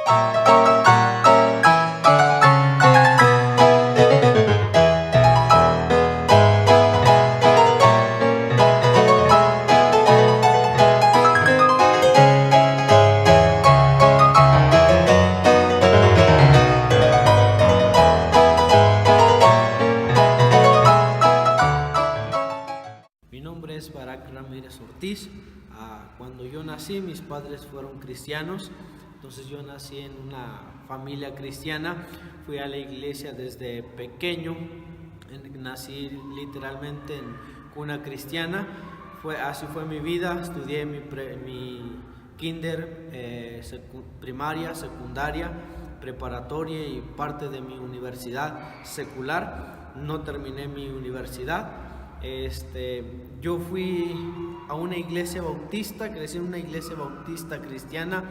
Mi nombre es Barak Ramírez Ortiz. Cuando yo nací, mis padres fueron cristianos, entonces yo nací en una familia cristiana, fui a la iglesia desde pequeño, nací literalmente en cuna cristiana, así fue mi vida, estudié mi kinder, primaria, secundaria, preparatoria y parte de mi universidad secular. No terminé mi universidad. Yo fui a una iglesia bautista, crecí en una iglesia bautista cristiana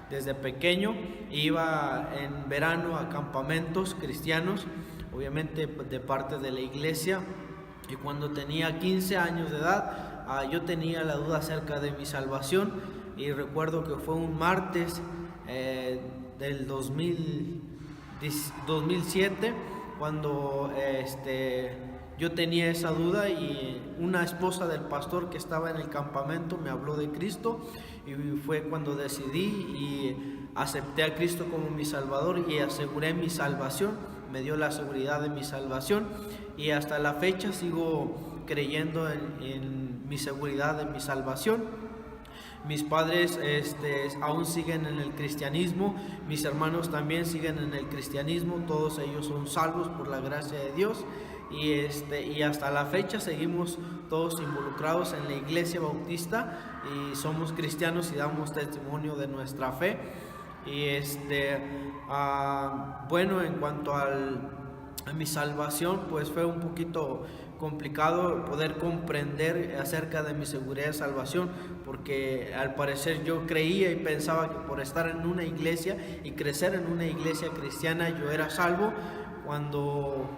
desde pequeño. Iba en verano a campamentos cristianos, obviamente de parte de la iglesia, y cuando tenía 15 años de edad, yo tenía la duda acerca de mi salvación, y recuerdo que fue un martes del 2007 cuando yo tenía esa duda, y una esposa del pastor que estaba en el campamento me habló de Cristo, y fue cuando decidí y acepté a Cristo como mi Salvador y aseguré mi salvación. Me dio la seguridad de mi salvación, y hasta la fecha sigo creyendo en mi seguridad de mi salvación. Mis padres aún siguen en el cristianismo, mis hermanos también siguen en el cristianismo, todos ellos son salvos por la gracia de Dios, y hasta la fecha seguimos todos involucrados en la iglesia bautista y somos cristianos y damos testimonio de nuestra fe. Y bueno, en cuanto a mi salvación, pues fue un poquito complicado poder comprender acerca de mi seguridad de salvación, porque al parecer yo creía y pensaba que por estar en una iglesia y crecer en una iglesia cristiana yo era salvo. Cuando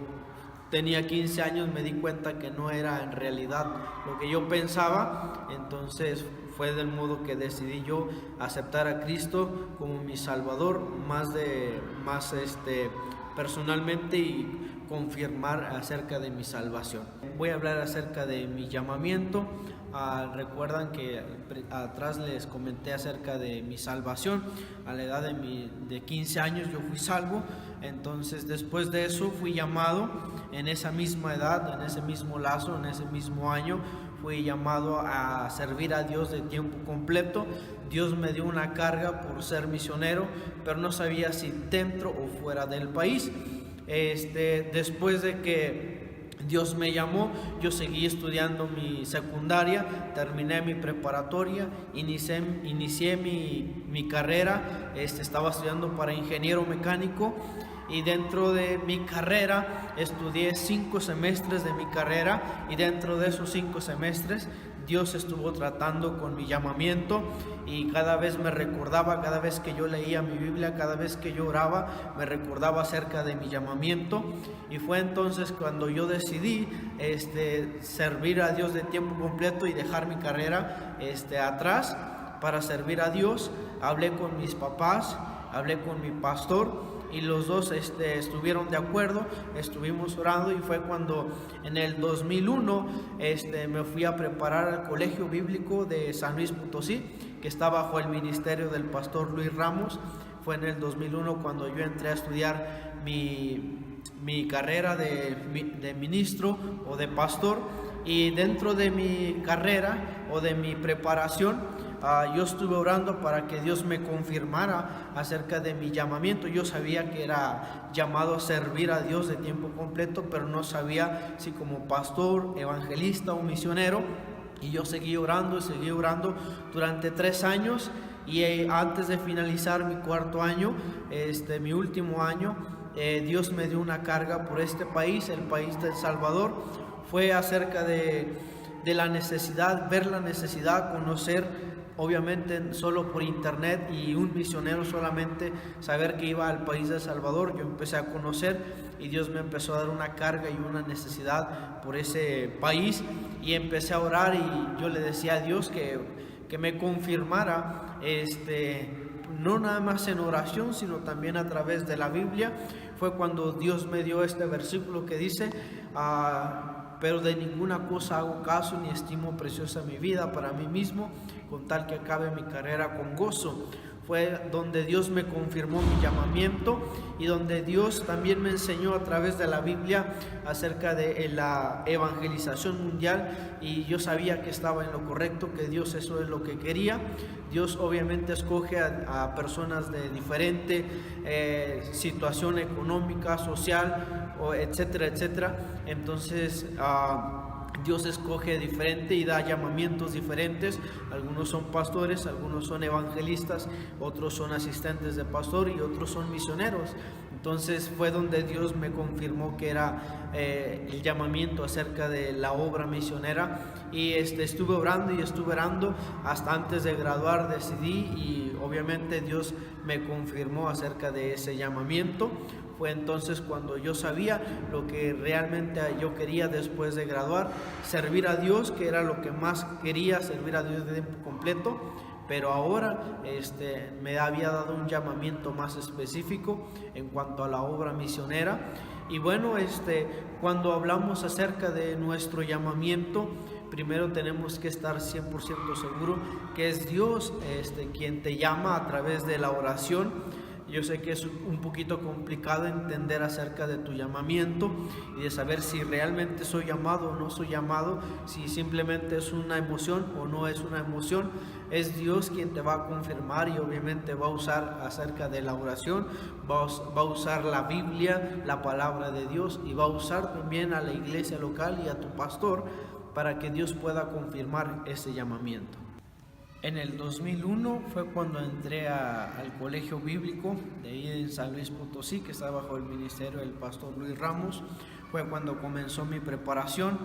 tenía 15 años me di cuenta que no era en realidad lo que yo pensaba. Entonces fue del modo que decidí yo aceptar a Cristo como mi Salvador más personalmente, y confirmar acerca de mi salvación. Voy a hablar acerca de mi llamamiento. Recuerdan que atrás les comenté acerca de mi salvación. A la edad de 15 años yo fui salvo. Entonces después de eso fui llamado en esa misma edad, en ese mismo lazo, en ese mismo año. Fui llamado a servir a Dios de tiempo completo. Dios me dio una carga por ser misionero, pero no sabía si dentro o fuera del país. Después de que Dios me llamó, yo seguí estudiando mi secundaria, terminé mi preparatoria, inicié mi carrera, estaba estudiando para ingeniero mecánico, y dentro de mi carrera estudié 5 semestres de mi carrera, y dentro de esos 5 semestres Dios estuvo tratando con mi llamamiento, y cada vez me recordaba, cada vez que yo leía mi Biblia, cada vez que yo oraba, me recordaba acerca de mi llamamiento. Y fue entonces cuando yo decidí servir a Dios de tiempo completo y dejar mi carrera atrás para servir a Dios. Hablé con mis papás, hablé con mi pastor, y los dos estuvieron de acuerdo, estuvimos orando, y fue cuando en el 2001 me fui a preparar al Colegio Bíblico de San Luis Potosí, que está bajo el ministerio del pastor Luis Ramos. Fue en el 2001 cuando yo entré a estudiar mi carrera de ministro o de pastor, y dentro de mi carrera o de mi preparación, yo estuve orando para que Dios me confirmara acerca de mi llamamiento. Yo sabía que era llamado a servir a Dios de tiempo completo, pero no sabía si como pastor, evangelista o misionero. Y yo seguí orando durante 3 años, y antes de finalizar mi 4º año, mi último año, Dios me dio una carga por este país, el país de El Salvador. Fue acerca de la necesidad, ver la necesidad, conocer, obviamente solo por internet, y un misionero solamente saber que iba al país de El Salvador. Yo empecé a conocer, y Dios me empezó a dar una carga y una necesidad por ese país, y empecé a orar, y yo le decía a Dios que me confirmara no nada más en oración, sino también a través de la Biblia, fue cuando Dios me dio este versículo que dice, pero de ninguna cosa hago caso ni estimo preciosa mi vida para mí mismo, con tal que acabe mi carrera con gozo. Fue donde Dios me confirmó mi llamamiento y donde Dios también me enseñó a través de la Biblia acerca de la evangelización mundial, y yo sabía que estaba en lo correcto, que Dios eso es lo que quería. Dios obviamente escoge a personas de diferente situación económica, social, etcétera, etcétera. Entonces Dios escoge diferente y da llamamientos diferentes. Algunos son pastores, algunos son evangelistas, otros son asistentes de pastor y otros son misioneros. Entonces fue donde Dios me confirmó que era el llamamiento acerca de la obra misionera, y estuve orando hasta antes de graduar decidí, y obviamente Dios me confirmó acerca de ese llamamiento. Fue entonces cuando yo sabía lo que realmente yo quería después de graduar, servir a Dios, que era lo que más quería, servir a Dios de tiempo completo. Pero ahora me había dado un llamamiento más específico en cuanto a la obra misionera. Y bueno, cuando hablamos acerca de nuestro llamamiento, primero tenemos que estar 100% seguro que es Dios quien te llama a través de la oración. Yo sé que es un poquito complicado entender acerca de tu llamamiento y de saber si realmente soy llamado o no soy llamado, si simplemente es una emoción o no es una emoción. Es Dios quien te va a confirmar, y obviamente va a usar acerca de la oración, va a usar la Biblia, la palabra de Dios, y va a usar también a la iglesia local y a tu pastor para que Dios pueda confirmar ese llamamiento. En el 2001 fue cuando entré al colegio bíblico de ahí en San Luis Potosí, que está bajo el ministerio del pastor Luis Ramos. Fue cuando comenzó mi preparación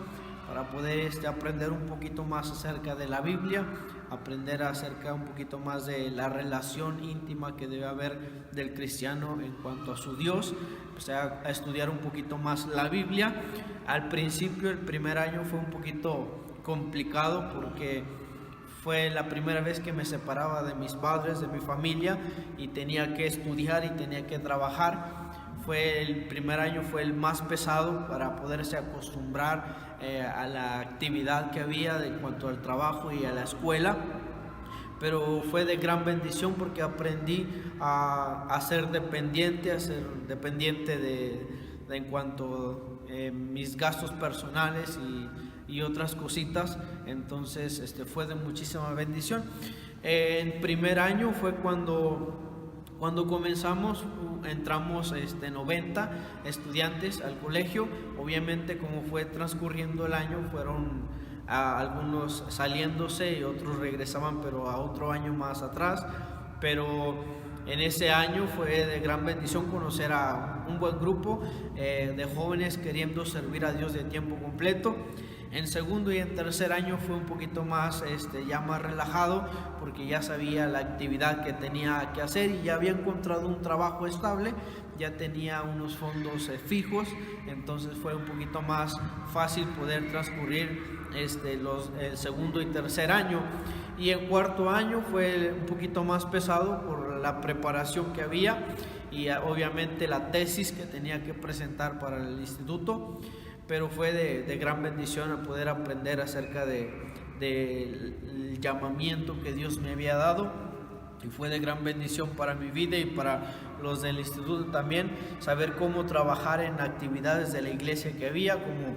para poder aprender un poquito más acerca de la Biblia, aprender acerca un poquito más de la relación íntima que debe haber del cristiano en cuanto a su Dios. Empecé a estudiar un poquito más la Biblia. Al principio, el primer año fue un poquito complicado porque fue la primera vez que me separaba de mis padres, de mi familia, y tenía que estudiar y tenía que trabajar. El primer año fue el más pesado para poderse acostumbrar a la actividad que había en cuanto al trabajo y a la escuela. Pero fue de gran bendición porque aprendí a ser dependiente, de en cuanto a mis gastos personales y otras cositas. Entonces fue de muchísima bendición. En primer año fue cuando comenzamos, entramos 90 estudiantes al colegio. Obviamente, como fue transcurriendo el año, fueron algunos saliéndose y otros regresaban, pero a otro año más atrás. Pero en ese año fue de gran bendición conocer a un buen grupo de jóvenes queriendo servir a Dios de tiempo completo. En segundo y en tercer año fue un poquito más, ya más relajado, porque ya sabía la actividad que tenía que hacer y ya había encontrado un trabajo estable, ya tenía unos fondos fijos. Entonces fue un poquito más fácil poder transcurrir el segundo y tercer año. Y el cuarto año fue un poquito más pesado por la preparación que había y obviamente la tesis que tenía que presentar para el instituto. Pero fue de gran bendición al poder aprender acerca del llamamiento que Dios me había dado, y fue de gran bendición para mi vida y para los del instituto también, saber cómo trabajar en actividades de la iglesia que había, como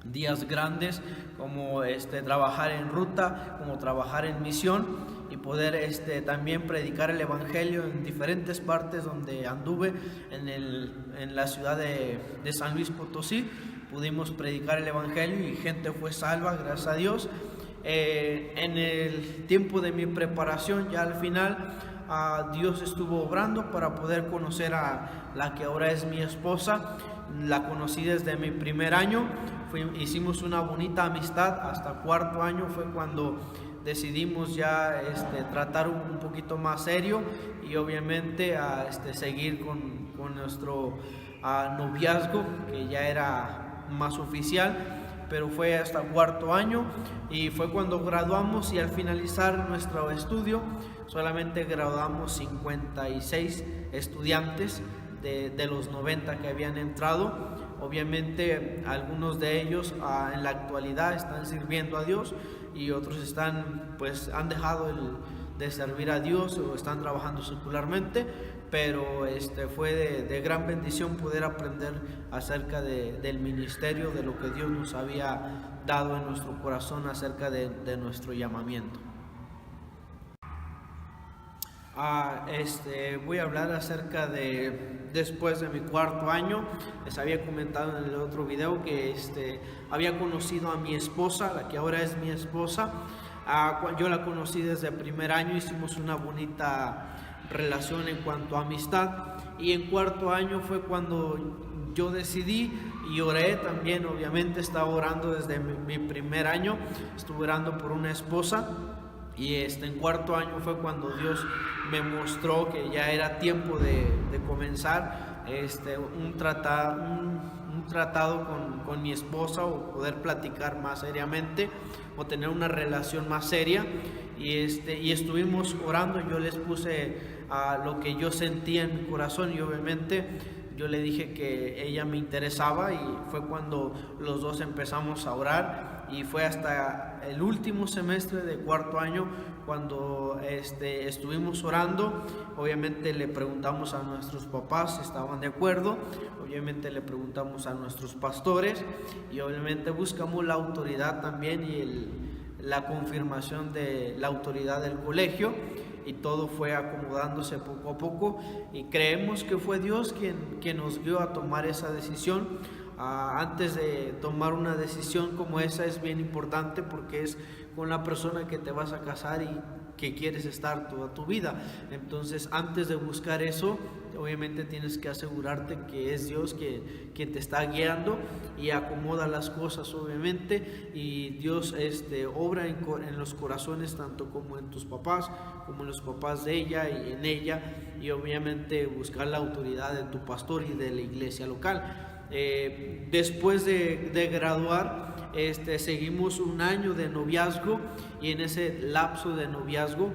días grandes, como trabajar en ruta, como trabajar en misión, y poder también predicar el evangelio en diferentes partes donde anduve en la ciudad de San Luis Potosí. Pudimos predicar el evangelio y gente fue salva, gracias a Dios. En el tiempo de mi preparación, ya al final, Dios estuvo obrando para poder conocer a la que ahora es mi esposa. La conocí desde mi primer año, hicimos una bonita amistad. Hasta cuarto año fue cuando decidimos ya tratar un poquito más serio y obviamente seguir con nuestro noviazgo, que ya era más oficial, pero fue hasta cuarto año, y fue cuando graduamos. Y al finalizar nuestro estudio solamente graduamos 56 estudiantes de los 90 que habían entrado. Obviamente algunos de ellos en la actualidad están sirviendo a Dios y otros han dejado de servir a Dios o están trabajando secularmente, pero fue de gran bendición poder aprender acerca del ministerio, de lo que Dios nos había dado en nuestro corazón acerca de nuestro llamamiento. Voy a hablar acerca de después de mi cuarto año. Les había comentado en el otro video que había conocido a mi esposa, la que ahora es mi esposa. Yo la conocí desde el primer año, hicimos una bonita relación en cuanto a amistad, y en cuarto año fue cuando yo decidí y oré también. Obviamente estaba orando desde mi primer año, estuve orando por una esposa. Y en cuarto año fue cuando Dios me mostró que ya era tiempo de comenzar un tratado con mi esposa, o poder platicar más seriamente o tener una relación más seria. Y estuvimos orando. Yo les puse lo que yo sentía en mi corazón, y obviamente yo le dije que ella me interesaba, y fue cuando los dos empezamos a orar. Y fue hasta el último semestre de cuarto año cuando estuvimos orando. Obviamente le preguntamos a nuestros papás si estaban de acuerdo, obviamente le preguntamos a nuestros pastores, y obviamente buscamos la autoridad también y la confirmación de la autoridad del colegio, y todo fue acomodándose poco a poco, y creemos que fue Dios quien nos guió a tomar esa decisión. Antes de tomar una decisión como esa es bien importante, porque es con la persona que te vas a casar y que quieres estar toda tu vida. Entonces, antes de buscar eso, obviamente tienes que asegurarte que es Dios quien te está guiando y acomoda las cosas, obviamente. Y Dios obra en los corazones, tanto como en tus papás, como en los papás de ella y en ella. Y obviamente buscar la autoridad de tu pastor y de la iglesia local. Después de graduar, seguimos un año de noviazgo, y en ese lapso de noviazgo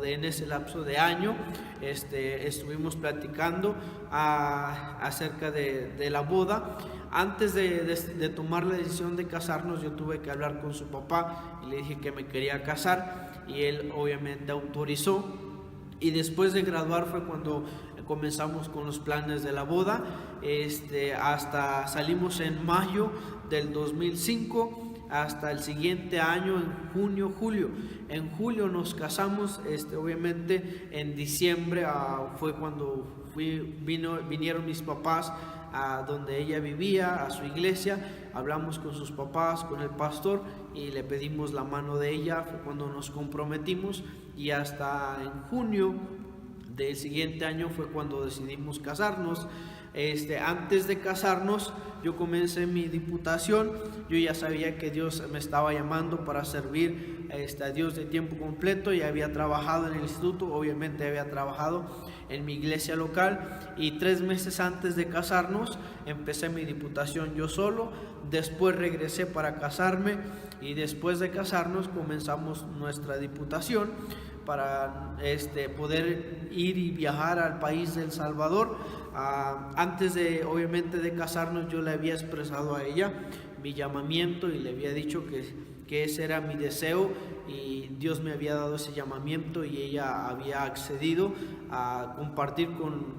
en ese lapso de año estuvimos platicando acerca de la boda. Antes de tomar la decisión de casarnos, yo tuve que hablar con su papá y le dije que me quería casar, y él obviamente autorizó. Y después de graduar fue cuando comenzamos con los planes de la boda. Hasta salimos en mayo del 2005 hasta el siguiente año, en junio, julio. En julio nos casamos. Obviamente en diciembre fue cuando vinieron mis papás a donde ella vivía, a su iglesia. Hablamos con sus papás, con el pastor, y le pedimos la mano de ella. Fue cuando nos comprometimos, y hasta en junio del siguiente año fue cuando decidimos casarnos. Antes de casarnos, yo comencé mi diputación. Yo ya sabía que Dios me estaba llamando para servir a Dios de tiempo completo. Ya había trabajado en el instituto, obviamente había trabajado en mi iglesia local, y 3 meses antes de casarnos empecé mi diputación yo solo. Después regresé para casarme, y después de casarnos comenzamos nuestra diputación para poder ir y viajar al país de El Salvador. Antes obviamente de casarnos, yo le había expresado a ella mi llamamiento y le había dicho que ese era mi deseo, y Dios me había dado ese llamamiento, y ella había accedido a compartir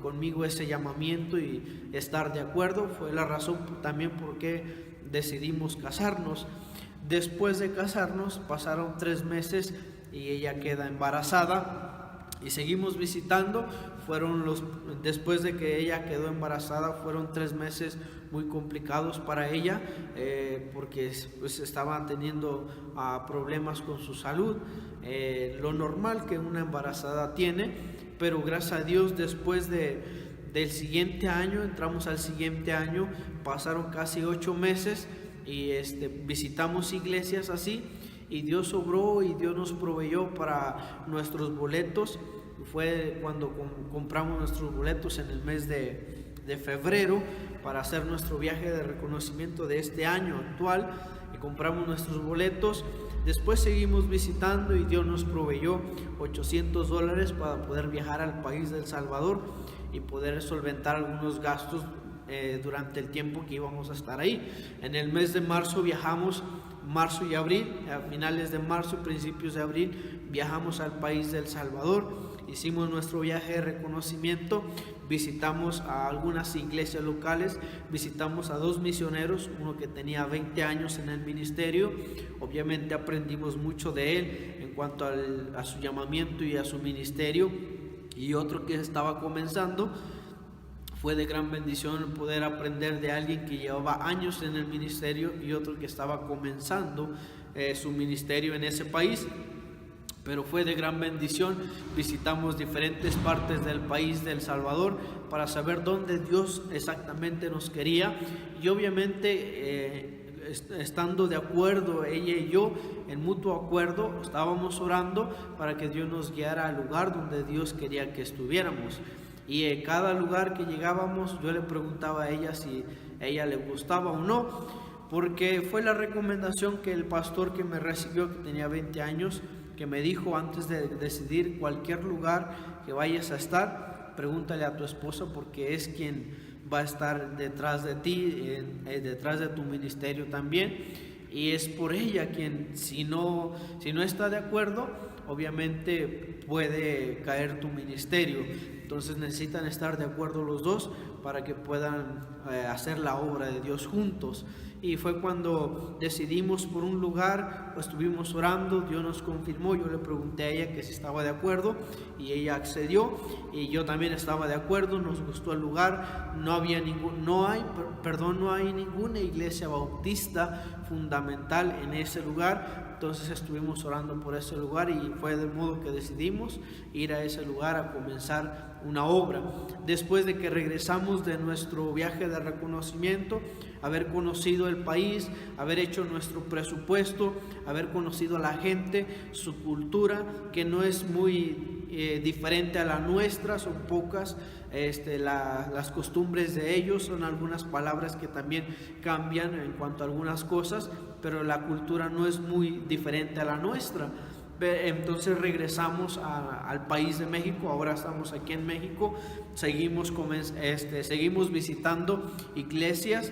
conmigo ese llamamiento y estar de acuerdo. Fue la razón también por qué decidimos casarnos. Después de casarnos pasaron 3 meses y ella queda embarazada, y seguimos visitando. Después de que ella quedó embarazada, fueron 3 meses muy complicados para ella, porque pues estaban teniendo problemas con su salud, lo normal que una embarazada tiene. Pero gracias a Dios, después del siguiente año, entramos al siguiente año, pasaron casi 8 meses, y visitamos iglesias así, y Dios obró y Dios nos proveyó para nuestros boletos. Fue cuando compramos nuestros boletos en el mes de febrero para hacer nuestro viaje de reconocimiento de este año actual, y compramos nuestros boletos. Después seguimos visitando y Dios nos proveyó $800 para poder viajar al país de El Salvador y poder solventar algunos gastos durante el tiempo que íbamos a estar ahí. En el mes de marzo viajamos, marzo y abril, a finales de marzo, principios de abril, viajamos al país de El Salvador. Hicimos nuestro viaje de reconocimiento, visitamos a algunas iglesias locales, visitamos a 2 misioneros, uno que tenía 20 años en el ministerio. Obviamente aprendimos mucho de él en cuanto a su llamamiento y a su ministerio, y otro que estaba comenzando. Fue de gran bendición poder aprender de alguien que llevaba años en el ministerio y otro que estaba comenzando su ministerio en ese país. Pero fue de gran bendición. Visitamos diferentes partes del país de El Salvador para saber dónde Dios exactamente nos quería, y obviamente estando de acuerdo ella y yo, en mutuo acuerdo, estábamos orando para que Dios nos guiara al lugar donde Dios quería que estuviéramos. Y en cada lugar que llegábamos yo le preguntaba a ella si a ella le gustaba o no, porque fue la recomendación que el pastor que me recibió, que tenía 20 años, que me dijo: antes de decidir cualquier lugar que vayas a estar, pregúntale a tu esposa, porque es quien va a estar detrás de ti, detrás de tu ministerio también, y es por ella quien, si no está de acuerdo, obviamente puede caer tu ministerio. Entonces necesitan estar de acuerdo los dos para que puedan hacer la obra de Dios juntos. Y fue cuando decidimos por un lugar, pues estuvimos orando, Dios nos confirmó. Yo le pregunté a ella que si estaba de acuerdo y ella accedió, y yo también estaba de acuerdo. Nos gustó el lugar. No hay ninguna iglesia bautista fundamental en ese lugar. Entonces estuvimos orando por ese lugar y fue de modo que decidimos ir a ese lugar a comenzar una obra. Después de que regresamos de nuestro viaje de reconocimiento, haber conocido el país, haber hecho nuestro presupuesto, haber conocido a la gente, su cultura, que no es muy diferente a la nuestra, son pocas las costumbres de ellos, son algunas palabras que también cambian en cuanto a algunas cosas, pero la cultura no es muy diferente a la nuestra. Entonces regresamos al país de México. Ahora estamos aquí en México, seguimos visitando iglesias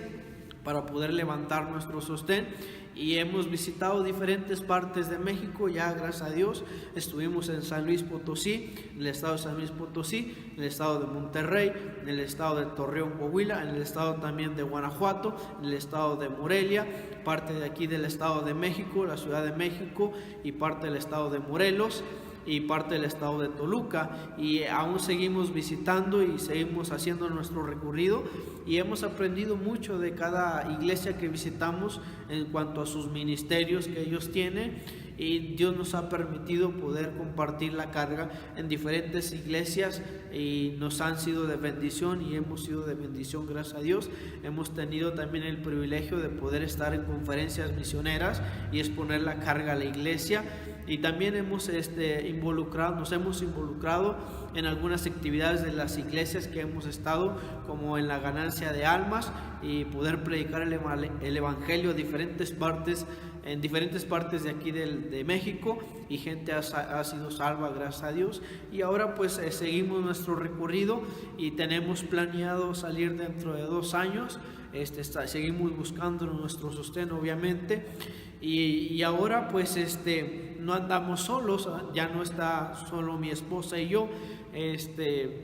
para poder levantar nuestro sostén, y hemos visitado diferentes partes de México. Ya gracias a Dios estuvimos en San Luis Potosí, en el estado de San Luis Potosí, en el estado de Monterrey, en el estado de Torreón, Coahuila, en el estado también de Guanajuato, en el estado de Morelia, parte de aquí del estado de México, la Ciudad de México, y parte del estado de Morelos y parte del estado de Toluca, y aún seguimos visitando y seguimos haciendo nuestro recorrido, y hemos aprendido mucho de cada iglesia que visitamos en cuanto a sus ministerios que ellos tienen, y Dios nos ha permitido poder compartir la carga en diferentes iglesias, y nos han sido de bendición y hemos sido de bendición, gracias a Dios. Hemos tenido también el privilegio de poder estar en conferencias misioneras y exponer la carga a la iglesia, y también nos hemos involucrado en algunas actividades de las iglesias que hemos estado, como en la ganancia de almas y poder predicar el evangelio a diferentes partes de aquí de México, y gente ha sido salva, gracias a Dios. Y ahora pues seguimos nuestro recorrido y tenemos planeado salir dentro de 2 años. Seguimos buscando nuestro sostén, obviamente, y ahora pues no andamos solos, ya no está solo mi esposa y yo,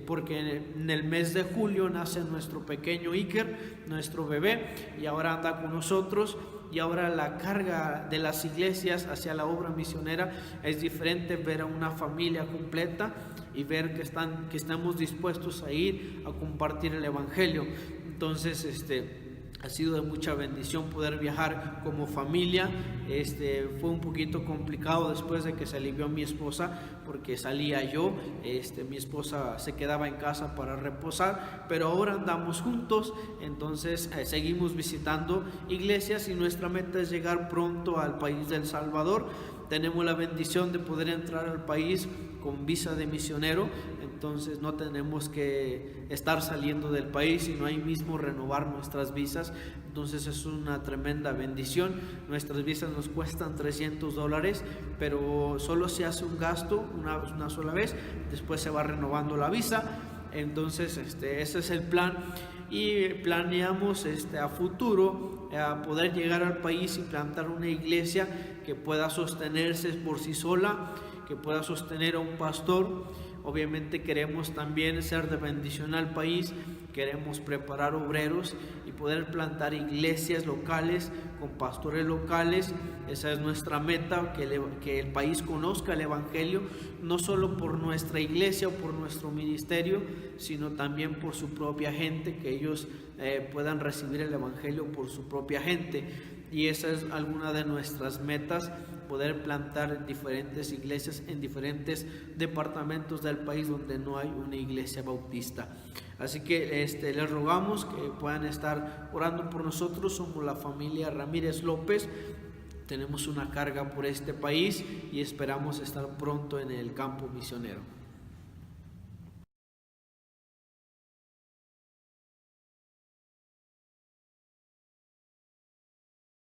porque en el mes de julio nace nuestro pequeño Iker, nuestro bebé, y ahora anda con nosotros. Y ahora la carga de las iglesias hacia la obra misionera es diferente, ver a una familia completa y ver que estamos dispuestos a ir a compartir el evangelio. Entonces ha sido de mucha bendición poder viajar como familia. Fue un poquito complicado después de que se alivió mi esposa, porque salía yo, mi esposa se quedaba en casa para reposar, pero ahora andamos juntos. Entonces seguimos visitando iglesias, y nuestra meta es llegar pronto al país de El Salvador. Tenemos la bendición de poder entrar al país con visa de misionero. entonces no tenemos que estar saliendo del país, sino ahí mismo renovar nuestras visas. Entonces es una tremenda bendición. Nuestras visas nos cuestan $300, pero solo se hace un gasto una sola vez, después se va renovando la visa. Entonces ese es el plan, y planeamos a futuro a poder llegar al país y plantar una iglesia que pueda sostenerse por sí sola, que pueda sostener a un pastor. Obviamente queremos también ser de bendición al país, queremos preparar obreros y poder plantar iglesias locales con pastores locales. Esa es nuestra meta, que el país conozca el evangelio, no solo por nuestra iglesia o por nuestro ministerio, sino también por su propia gente, que ellos puedan recibir el evangelio por su propia gente. Y esa es alguna de nuestras metas, poder plantar diferentes iglesias en diferentes departamentos del país donde no hay una iglesia bautista. Así que les rogamos que puedan estar orando por nosotros. Somos la familia Ramírez López, tenemos una carga por este país y esperamos estar pronto en el campo misionero.